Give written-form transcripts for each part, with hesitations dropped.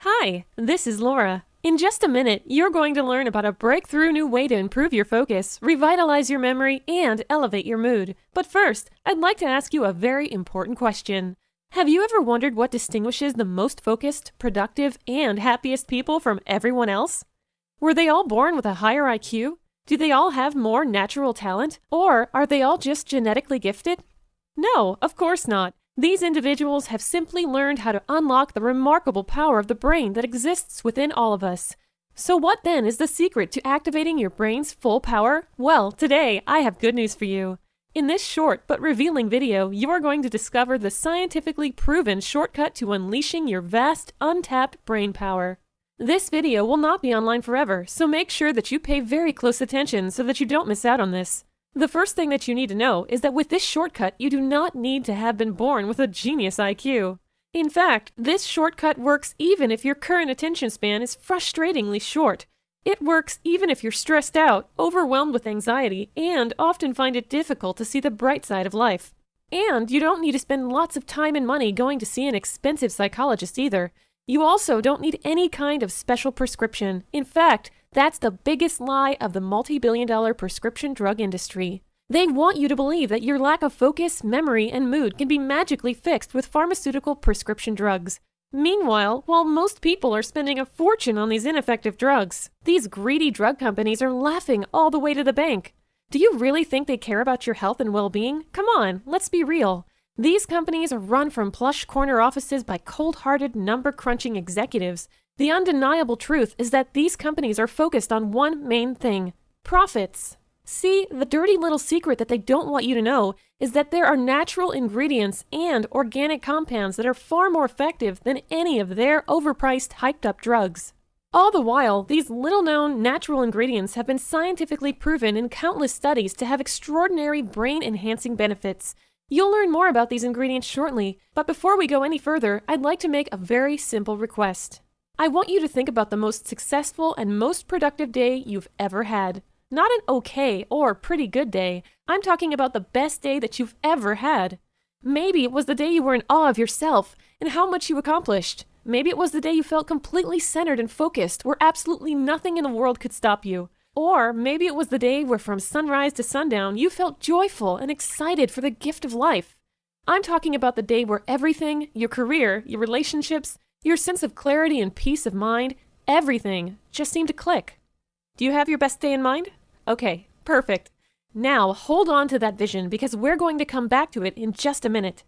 Hi, this is Laura. In just a minute, you're going to learn about a breakthrough new way to improve your focus, revitalize your memory, and elevate your mood. But first, I'd like to ask you a very important question. Have you ever wondered what distinguishes the most focused, productive, and happiest people from everyone else? Were they all born with a higher IQ? Do they all have more natural talent? Or are they all just genetically gifted? No, of course not. These individuals have simply learned how to unlock the remarkable power of the brain that exists within all of us. So what then is the secret to activating your brain's full power? Well, today I have good news for you. In this short but revealing video, you are going to discover the scientifically proven shortcut to unleashing your vast, untapped brain power. This video will not be online forever, so make sure that you pay very close attention so that you don't miss out on this. The first thing that you need to know is that with this shortcut, you do not need to have been born with a genius IQ. In fact, this shortcut works even if your current attention span is frustratingly short. It works even if you're stressed out, overwhelmed with anxiety, and often find it difficult to see the bright side of life. And you don't need to spend lots of time and money going to see an expensive psychologist either. You also don't need any kind of special prescription. In fact, that's the biggest lie of the multi-billion-dollar prescription drug industry. They want you to believe that your lack of focus, memory, and mood can be magically fixed with pharmaceutical prescription drugs. Meanwhile, while most people are spending a fortune on these ineffective drugs, these greedy drug companies are laughing all the way to the bank. Do you really think they care about your health and well-being? Come on, let's be real. These companies are run from plush corner offices by cold-hearted, number-crunching executives. The undeniable truth is that these companies are focused on one main thing: profits. See, the dirty little secret that they don't want you to know is that there are natural ingredients and organic compounds that are far more effective than any of their overpriced, hyped-up drugs. All the while, these little-known natural ingredients have been scientifically proven in countless studies to have extraordinary brain-enhancing benefits. You'll learn more about these ingredients shortly, but before we go any further, I'd like to make a very simple request. I want you to think about the most successful and most productive day you've ever had. Not an okay or pretty good day. I'm talking about the best day that you've ever had. Maybe it was the day you were in awe of yourself and how much you accomplished. Maybe it was the day you felt completely centered and focused, where absolutely nothing in the world could stop you. Or maybe it was the day where from sunrise to sundown you felt joyful and excited for the gift of life. I'm talking about the day where everything, your career, your relationships, your sense of clarity and peace of mind, everything just seemed to click. Do you have your best day in mind? Okay, perfect. Now hold on to that vision because we're going to come back to it in just a minute.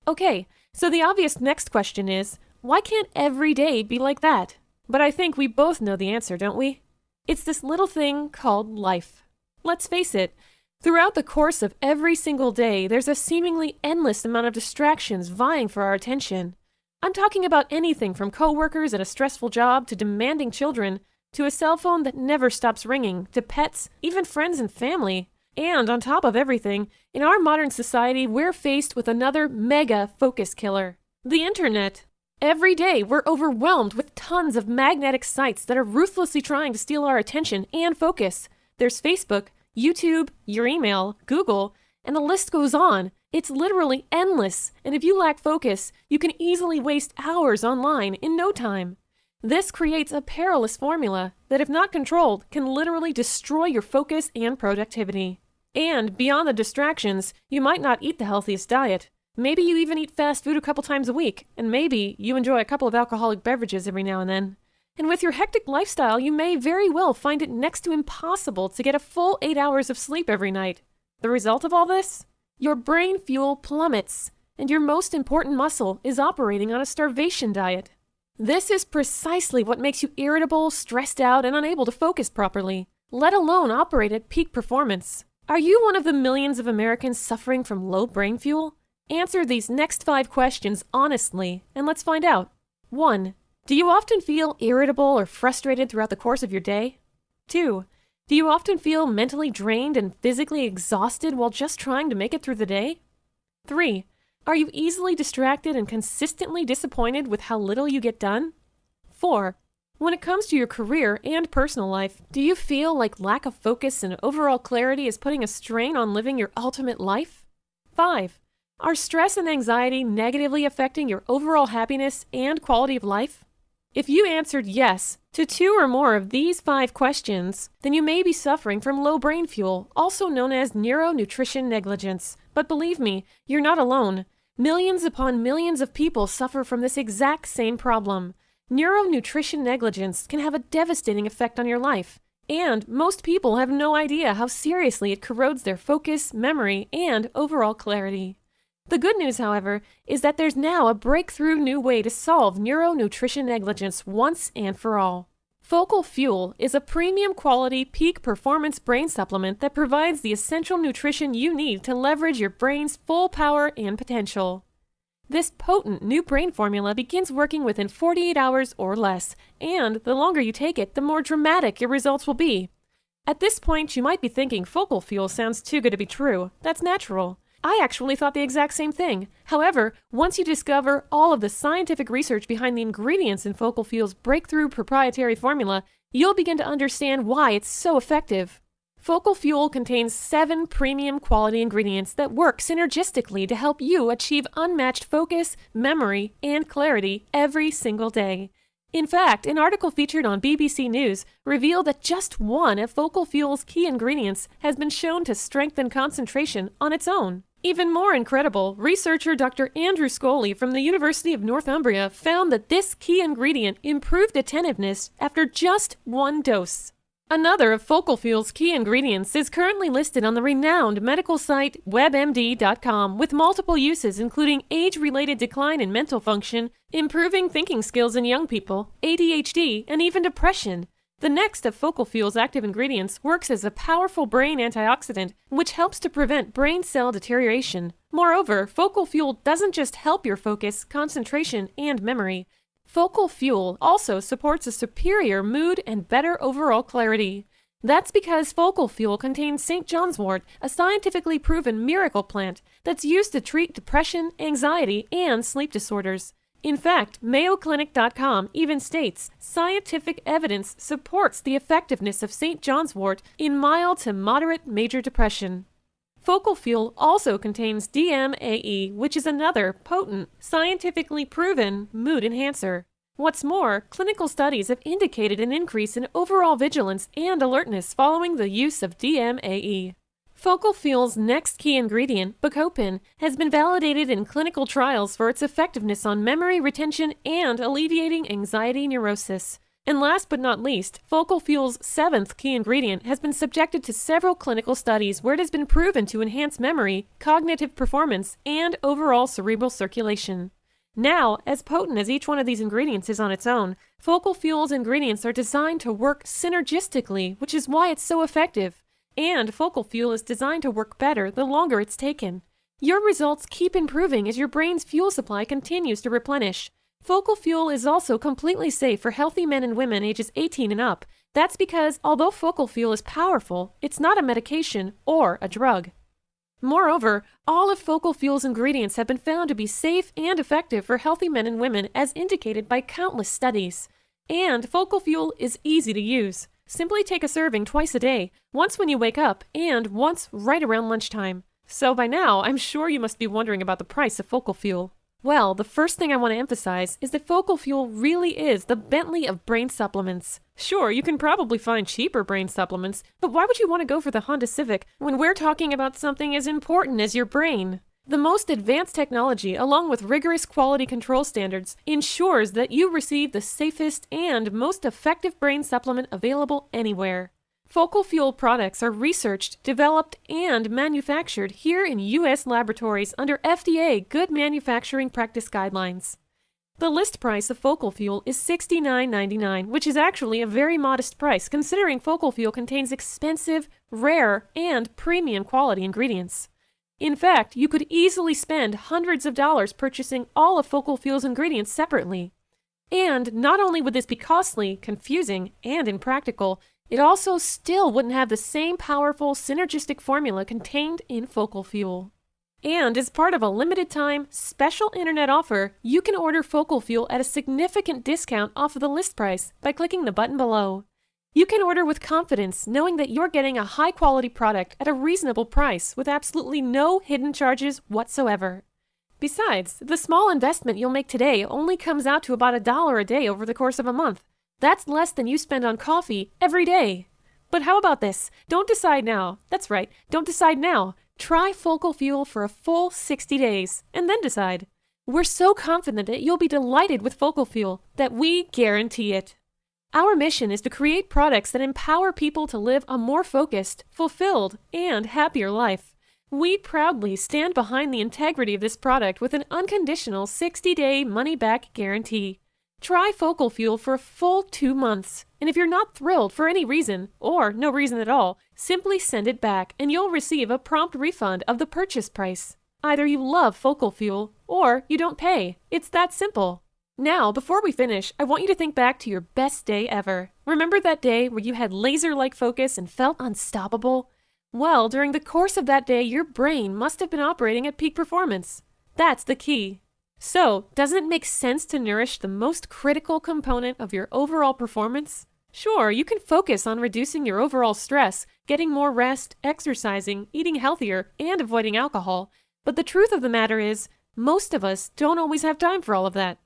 Okay, so the obvious next question is, why can't every day be like that? But I think we both know the answer, don't we? It's this little thing called life. Let's face it, throughout the course of every single day, there's a seemingly endless amount of distractions vying for our attention. I'm talking about anything from coworkers at a stressful job to demanding children, to a cell phone that never stops ringing, to pets, even friends and family. And on top of everything, in our modern society, we're faced with another mega focus killer: the internet. Every day, we're overwhelmed with tons of magnetic sites that are ruthlessly trying to steal our attention and focus. There's Facebook, YouTube, your email, Google, and the list goes on. It's literally endless, and if you lack focus, you can easily waste hours online in no time. This creates a perilous formula that, if not controlled, can literally destroy your focus and productivity. And beyond the distractions, you might not eat the healthiest diet. Maybe you even eat fast food a couple times a week, and maybe you enjoy a couple of alcoholic beverages every now and then. And with your hectic lifestyle, you may very well find it next to impossible to get a full 8 hours of sleep every night. The result of all this? Your brain fuel plummets, and your most important muscle is operating on a starvation diet. This is precisely what makes you irritable, stressed out, and unable to focus properly, let alone operate at peak performance. Are you one of the millions of Americans suffering from low brain fuel? Answer these next 5 questions honestly, and let's find out. 1. Do you often feel irritable or frustrated throughout the course of your day? 2. Do you often feel mentally drained and physically exhausted while just trying to make it through the day? 3. Are you easily distracted and consistently disappointed with how little you get done? 4. When it comes to your career and personal life, do you feel like lack of focus and overall clarity is putting a strain on living your ultimate life? 5. Are stress and anxiety negatively affecting your overall happiness and quality of life? If you answered yes to 2 or more of these 5 questions, then you may be suffering from low brain fuel, also known as neuronutrition negligence. But believe me, you're not alone. Millions upon millions of people suffer from this exact same problem. Neuronutrition negligence can have a devastating effect on your life, and most people have no idea how seriously it corrodes their focus, memory, and overall clarity. The good news, however, is that there's now a breakthrough new way to solve neuronutrition negligence once and for all. Focal Fuel is a premium quality peak performance brain supplement that provides the essential nutrition you need to leverage your brain's full power and potential. This potent new brain formula begins working within 48 hours or less, and the longer you take it, the more dramatic your results will be. At this point, you might be thinking Focal Fuel sounds too good to be true. That's natural. I actually thought the exact same thing. However, once you discover all of the scientific research behind the ingredients in Focal Fuel's breakthrough proprietary formula, you'll begin to understand why it's so effective. Focal Fuel contains 7 premium quality ingredients that work synergistically to help you achieve unmatched focus, memory, and clarity every single day. In fact, an article featured on BBC News revealed that just one of Focal Fuel's key ingredients has been shown to strengthen concentration on its own. Even more incredible, researcher Dr. Andrew Scully from the University of Northumbria found that this key ingredient improved attentiveness after just 1 dose. Another of Focal Fuel's key ingredients is currently listed on the renowned medical site WebMD.com with multiple uses including age-related decline in mental function, improving thinking skills in young people, ADHD, and even depression. The next of Focal Fuel's active ingredients works as a powerful brain antioxidant, which helps to prevent brain cell deterioration. Moreover, Focal Fuel doesn't just help your focus, concentration, and memory. Focal Fuel also supports a superior mood and better overall clarity. That's because Focal Fuel contains St. John's wort, a scientifically proven miracle plant that's used to treat depression, anxiety, and sleep disorders. In fact, MayoClinic.com even states scientific evidence supports the effectiveness of St. John's wort in mild to moderate major depression. Focal Fuel also contains DMAE, which is another potent, scientifically proven mood enhancer. What's more, clinical studies have indicated an increase in overall vigilance and alertness following the use of DMAE. Focal Fuel's next key ingredient, Bacopen, has been validated in clinical trials for its effectiveness on memory retention and alleviating anxiety neurosis. And last but not least, Focal Fuel's 7th key ingredient has been subjected to several clinical studies where it has been proven to enhance memory, cognitive performance, and overall cerebral circulation. Now, as potent as each one of these ingredients is on its own, Focal Fuel's ingredients are designed to work synergistically, which is why it's so effective. And Focal Fuel is designed to work better the longer it's taken. Your results keep improving as your brain's fuel supply continues to replenish. Focal Fuel is also completely safe for healthy men and women ages 18 and up. That's because, although Focal Fuel is powerful, it's not a medication or a drug. Moreover, all of Focal Fuel's ingredients have been found to be safe and effective for healthy men and women as indicated by countless studies. And Focal Fuel is easy to use. Simply take a serving twice a day, once when you wake up and once right around lunchtime. So by now, I'm sure you must be wondering about the price of Focal Fuel. Well, the first thing I want to emphasize is that Focal Fuel really is the Bentley of brain supplements. Sure, you can probably find cheaper brain supplements, but why would you want to go for the Honda Civic when we're talking about something as important as your brain? The most advanced technology, along with rigorous quality control standards, ensures that you receive the safest and most effective brain supplement available anywhere. Focal Fuel products are researched, developed, and manufactured here in U.S. laboratories under FDA Good Manufacturing Practice Guidelines. The list price of Focal Fuel is $69.99, which is actually a very modest price considering Focal Fuel contains expensive, rare, and premium quality ingredients. In fact, you could easily spend hundreds of dollars purchasing all of Focal Fuel's ingredients separately. And not only would this be costly, confusing, and impractical, it also still wouldn't have the same powerful synergistic formula contained in Focal Fuel. And as part of a limited-time, special internet offer, you can order Focal Fuel at a significant discount off of the list price by clicking the button below. You can order with confidence, knowing that you're getting a high-quality product at a reasonable price with absolutely no hidden charges whatsoever. Besides, the small investment you'll make today only comes out to about $1 a day over the course of a month. That's less than you spend on coffee every day. But how about this? Don't decide now. That's right, don't decide now. Try Focal Fuel for a full 60 days, and then decide. We're so confident that you'll be delighted with Focal Fuel that we guarantee it. Our mission is to create products that empower people to live a more focused, fulfilled, and happier life. We proudly stand behind the integrity of this product with an unconditional 60-day money-back guarantee. Try Focal Fuel for a full 2 months, and if you're not thrilled for any reason, or no reason at all, simply send it back and you'll receive a prompt refund of the purchase price. Either you love Focal Fuel, or you don't pay. It's that simple. Now, before we finish, I want you to think back to your best day ever. Remember that day where you had laser-like focus and felt unstoppable? Well, during the course of that day, your brain must have been operating at peak performance. That's the key. So, doesn't it make sense to nourish the most critical component of your overall performance? Sure, you can focus on reducing your overall stress, getting more rest, exercising, eating healthier, and avoiding alcohol. But the truth of the matter is, most of us don't always have time for all of that.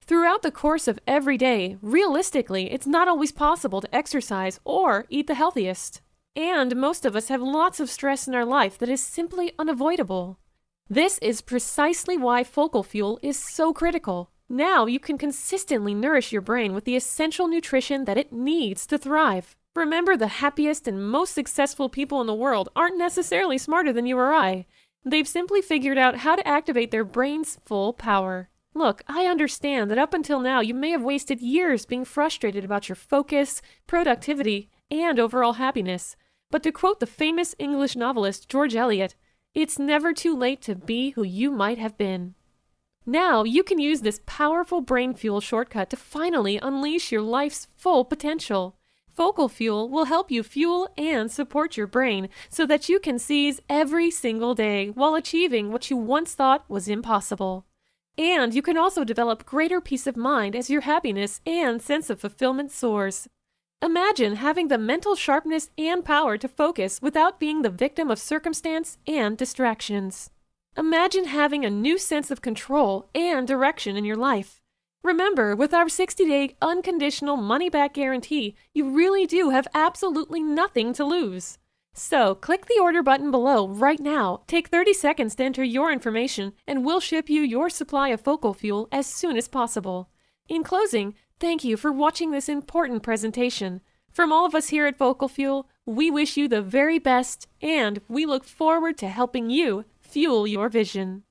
Throughout the course of every day, realistically, it's not always possible to exercise or eat the healthiest. And most of us have lots of stress in our life that is simply unavoidable. This is precisely why Focal Fuel is so critical. Now you can consistently nourish your brain with the essential nutrition that it needs to thrive. Remember, the happiest and most successful people in the world aren't necessarily smarter than you or I. They've simply figured out how to activate their brain's full power. Look, I understand that up until now you may have wasted years being frustrated about your focus, productivity, and overall happiness. But to quote the famous English novelist George Eliot, "It's never too late to be who you might have been." Now you can use this powerful brain fuel shortcut to finally unleash your life's full potential. Focal Fuel will help you fuel and support your brain so that you can seize every single day while achieving what you once thought was impossible. And you can also develop greater peace of mind as your happiness and sense of fulfillment soars. Imagine having the mental sharpness and power to focus without being the victim of circumstance and distractions. Imagine having a new sense of control and direction in your life. Remember, with our 60-day unconditional money-back guarantee, you really do have absolutely nothing to lose. So, click the order button below right now, take 30 seconds to enter your information, and we'll ship you your supply of Focal Fuel as soon as possible. In closing, thank you for watching this important presentation. From all of us here at Focal Fuel, we wish you the very best, and we look forward to helping you fuel your vision.